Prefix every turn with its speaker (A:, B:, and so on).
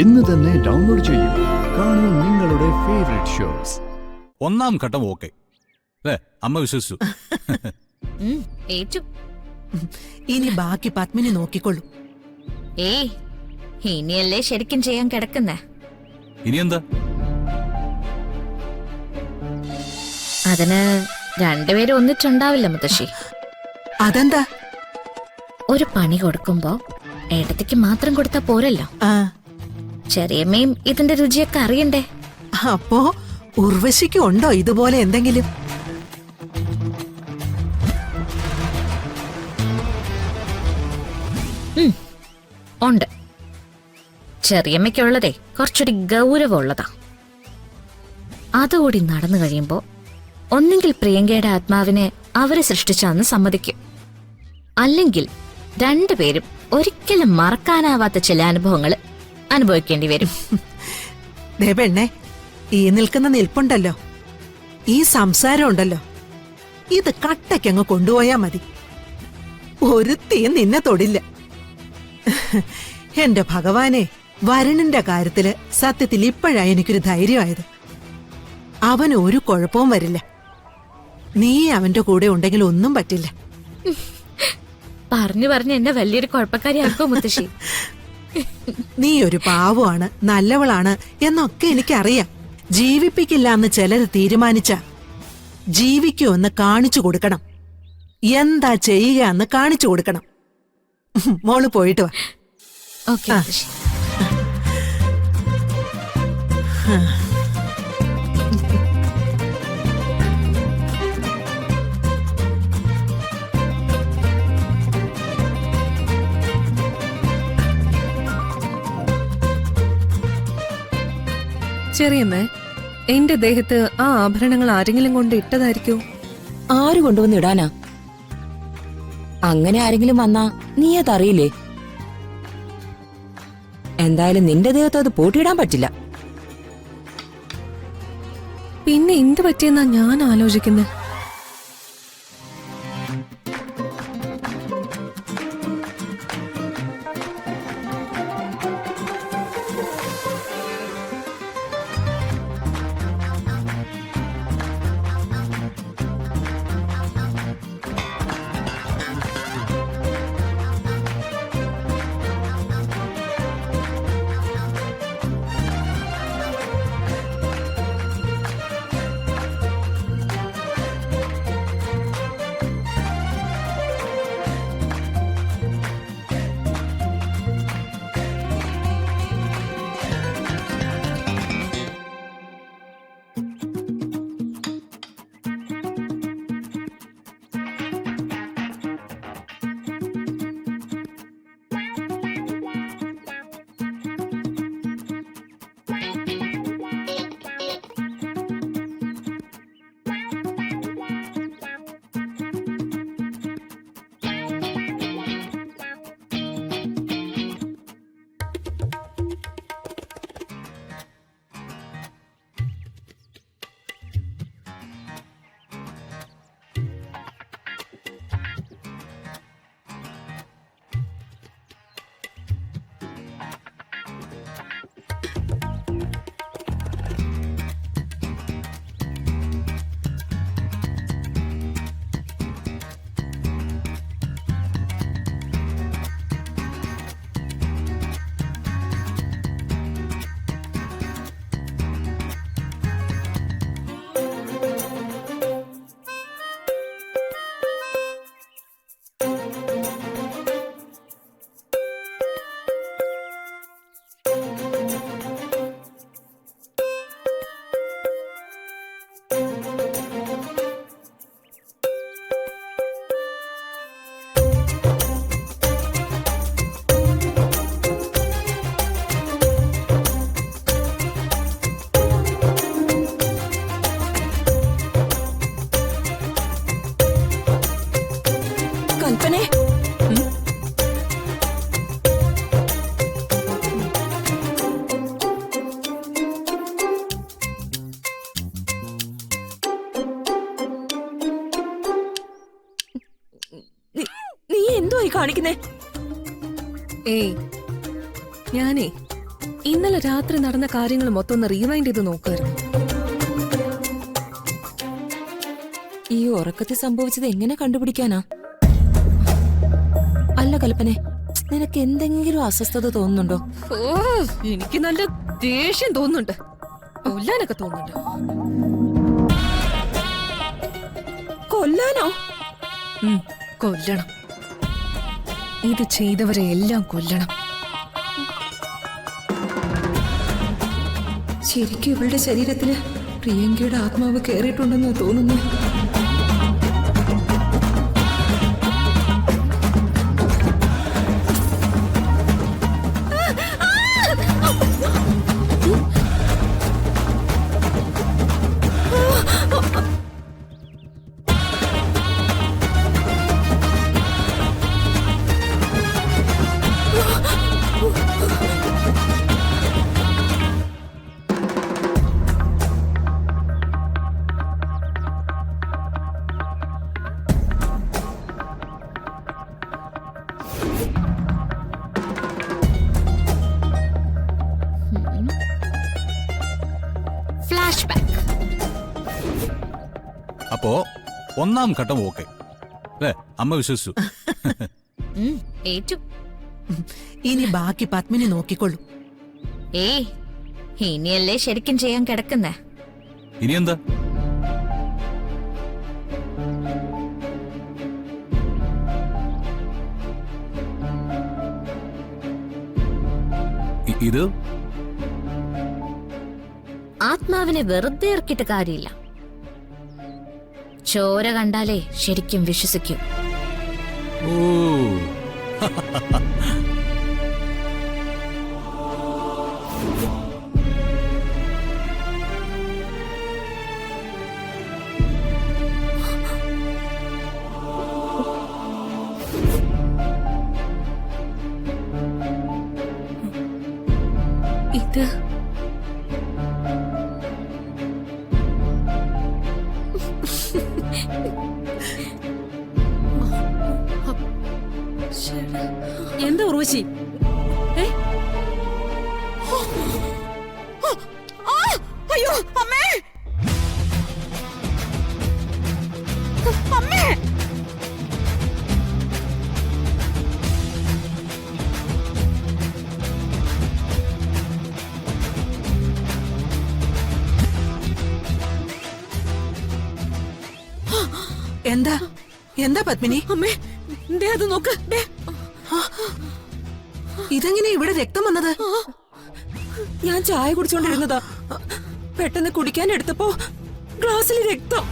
A: ഇന്ന് തന്നെ ഡൗൺലോഡ് ചെയ്യൂ. കാണൂ നിങ്ങളുടെ ഫേവറേറ്റ് ഷോസ്.
B: ഒന്നാം ഘട്ടം ഓക്കെ അല്ലേ? അമ്മ വിശ്വസിച്ചു.
C: ഏറ്റു.
D: ഇനി ബാക്കി പത്മിനി നോക്കിക്കൊള്ളു.
C: ഏയ്, ഇനിയല്ലേ ശരിക്കും ചെയ്യാൻ കിടക്കുന്നേ.
B: ഇനി എന്താ?
C: അതിന് രണ്ടുപേരും ഒന്നിച്ചുണ്ടാവില്ല മുത്തശ്ശി.
D: അതെന്താ?
C: ഒരു പണി കൊടുക്കുമ്പോ ഏട്ടത്തിക്ക് മാത്രം കൊടുത്താ പോരല്ലോ.
D: ആ,
C: ചെറിയമ്മയും ഇതിന്റെ രുചിയൊക്കെ അറിയണ്ടേ.
D: അപ്പോ ഉർവശിക്ക് ഉണ്ടോ ഇതുപോലെ എന്തെങ്കിലും?
C: ഉണ്ട്. ചെറിയമ്മയ്ക്കുള്ളതേ കുറച്ചൊരു ഗൗരവമുള്ളതാ. അതുകൂടി നടന്നു കഴിയുമ്പോ ഒന്നെങ്കിൽ പ്രിയങ്കയുടെ ആത്മാവിനെ അവരെ സൃഷ്ടിച്ചാന്ന് സമ്മതിക്കും, അല്ലെങ്കിൽ രണ്ടുപേരും ഒരിക്കലും മറക്കാനാവാത്ത ചില അനുഭവങ്ങൾ അനുഭവിക്കേണ്ടി വരും.
D: ദേ പെണ്ണെ, ഈ നിൽക്കുന്ന നിൽപ്പുണ്ടല്ലോ, ഈ സംസാരം ഉണ്ടല്ലോ, ഇത് കട്ടയ്ക്കങ്ങ് കൊണ്ടുപോയാ മതി. ഒരുത്തിയും നിന്നെ തൊടില്ല. എന്റെ ഭഗവാനെ, വരുണിന്റെ കാര്യത്തില് സത്യത്തിൽ ഇപ്പോഴാ എനിക്കൊരു ധൈര്യമായത്. അവന് ഒരു കുഴപ്പവും വരില്ല. നീ അവന്റെ കൂടെ ഉണ്ടെങ്കിൽ ഒന്നും പറ്റില്ല.
C: പറഞ്ഞു പറഞ്ഞ് എന്നെ വലിയൊരു കുഴപ്പക്കാരിയാക്കോ മുത്തശ്ശി.
D: നീ ഒരു പാവമാണ്, നല്ലവളാണ് എന്നൊക്കെ എനിക്കറിയാം. ജീവിപ്പിക്കില്ല എന്ന് ചിലര് തീരുമാനിച്ച ജീവിക്കുമെന്ന് കാണിച്ചു കൊടുക്കണം. എന്താ ചെയ്യുക എന്ന് കാണിച്ചു കൊടുക്കണം. മോള് പോയിട്ട് വാ.
C: ഓക്കേ മുത്തശ്ശി.
E: ചെറിയമ്മേ, എന്റെ ദേഹത്ത് ആ ആഭരണങ്ങൾ ആരെങ്കിലും കൊണ്ട് ഇട്ടതായിരിക്കോ?
F: ആര് കൊണ്ടുവന്ന് ഇടാനാ? അങ്ങനെ ആരെങ്കിലും വന്നാ നീ അതറിയില്ലേ? എന്തായാലും നിന്റെ ദേഹത്ത് അത് പൂട്ടിയിടാൻ പറ്റില്ല.
E: പിന്നെ എന്ത് പറ്റിയെന്നാ ഞാൻ ആലോചിക്കുന്നത്.
F: കൽപ്പനെ,
E: നീ എന്തോ കാണിക്കുന്നേ? ഏയ്, ഞാനേ ഇന്നലെ രാത്രി നടന്ന കാര്യങ്ങൾ മൊത്തം ഒന്ന് റീവൈൻഡ് ചെയ്ത് നോക്കുമായിരുന്നു.
F: ഈ ഉറക്കത്തിൽ സംഭവിച്ചത് എങ്ങനെ കണ്ടുപിടിക്കാനാ? അല്ല കൽപ്പനെ, നിനക്ക് എന്തെങ്കിലും അസ്വസ്ഥത തോന്നുന്നുണ്ടോ?
E: ഓ, എനിക്ക് നല്ല ദേഷ്യം തോന്നുന്നുണ്ട്, കൊല്ലാനൊക്കെ തോന്നുന്നുണ്ട്.
F: കൊല്ലാനോ?
E: കൊല്ലണം. ഇത് ചെയ്തവരെ എല്ലാം കൊല്ലണം.
F: ശരിക്കും ഇവളുടെ ശരീരത്തില് പ്രിയങ്കയുടെ ആത്മാവ് കയറിയിട്ടുണ്ടെന്ന് തോന്നുന്നു.
C: Flash back.
B: അപ്പോ ഒന്നാം ഘട്ടം ഓക്കെ അല്ലേ? അമ്മ വിശ്വസിച്ചു.
C: ഏറ്റു.
D: ഇനി ബാക്കി പത്മിനി നോക്കിക്കൊള്ളു.
C: ഏയ്, ഇനിയല്ലേ ശരിക്കും ചെയ്യാൻ കിടക്കുന്നേ.
B: ഇനി എന്താ? ഇത്
C: ആത്മാവിനെ വെറുതെ ഇറക്കിയിട്ട് കാര്യമില്ല. ചോര കണ്ടാലേ ശരിക്കും വിശ്വസിക്കൂ.
B: ഓ
E: ഇത്
F: എന്താ ഉർവശി?
D: അയ്യോ അമ്മേ, അമ്മേ. എന്താ എന്താ പത്മിനി?
F: അമ്മേ, ദേ അത് നോക്ക്.
D: ഇതെങ്ങനെ ഇവിടെ രക്തം വന്നത്?
F: ഞാൻ ചായ കുടിച്ചോണ്ടിരുന്നതാ. പെട്ടെന്ന് കുടിക്കാൻ എടുത്തപ്പോ ഗ്ലാസ്സിൽ രക്തം.